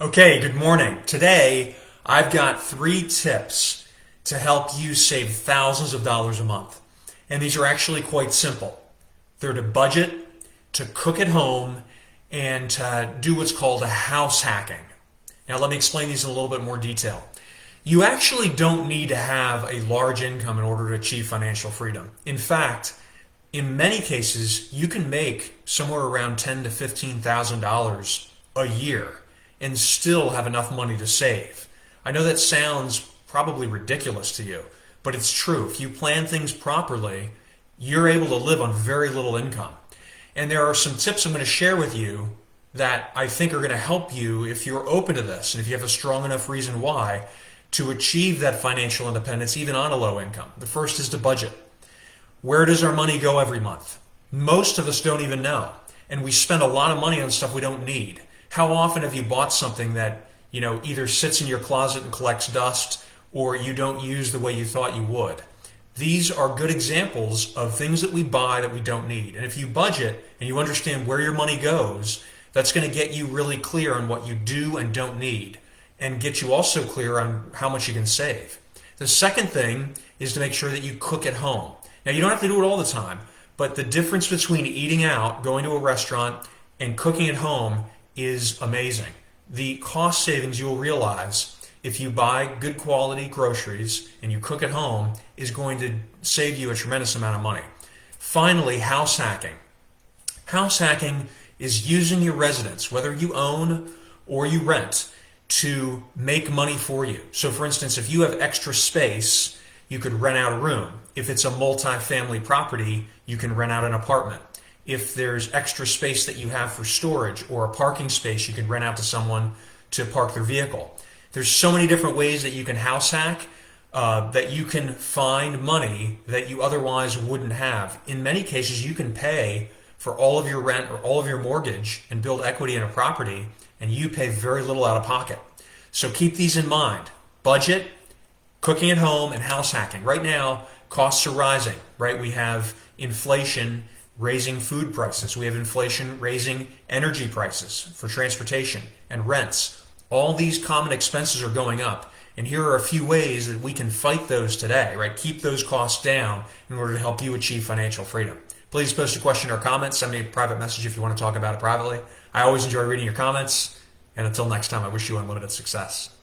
Okay, good morning. Today, I've got 3 tips to help you save thousands of dollars a month. And these are actually quite simple. They're to budget, to cook at home, and to do what's called a house hacking. Now, let me explain these in a little bit more detail. You actually don't need to have a large income in order to achieve financial freedom. In fact, in many cases, you can make somewhere around $10,000 to $15,000 a year and still have enough money to save. I know that sounds probably ridiculous to you, but it's true. If you plan things properly, you're able to live on very little income. And there are some tips I'm going to share with you that I think are going to help you if you're open to this and if you have a strong enough reason why to achieve that financial independence even on a low income. The first is to budget. Where does our money go every month? Most of us don't even know. And we spend a lot of money on stuff we don't need. How often have you bought something that, either sits in your closet and collects dust or you don't use the way you thought you would? These are good examples of things that we buy that we don't need. And if you budget and you understand where your money goes, that's going to get you really clear on what you do and don't need and get you also clear on how much you can save. The second thing is to make sure that you cook at home. Now, you don't have to do it all the time, but the difference between eating out, going to a restaurant, and cooking at home is amazing. The cost savings you will realize if you buy good quality groceries and you cook at home is going to save you a tremendous amount of money. Finally, house hacking. House hacking is using your residence, whether you own or you rent, to make money for you. So for instance, if you have extra space, you could rent out a room. If it's a multi-family property, you can rent out an apartment. If there's extra space that you have for storage or a parking space, you can rent out to someone to park their vehicle. There's so many different ways that you can house hack, that you can find money that you otherwise wouldn't have. In many cases, you can pay for all of your rent or all of your mortgage and build equity in a property, and you pay very little out of pocket. So keep these in mind. Budget, cooking at home, and house hacking. Right now, costs are rising, right? We have inflation raising food prices. We have inflation raising energy prices for transportation and rents. All these common expenses are going up. And here are a few ways that we can fight those today, right? Keep those costs down in order to help you achieve financial freedom. Please post a question or comment. Send me a private message if you want to talk about it privately. I always enjoy reading your comments. And until next time, I wish you unlimited success.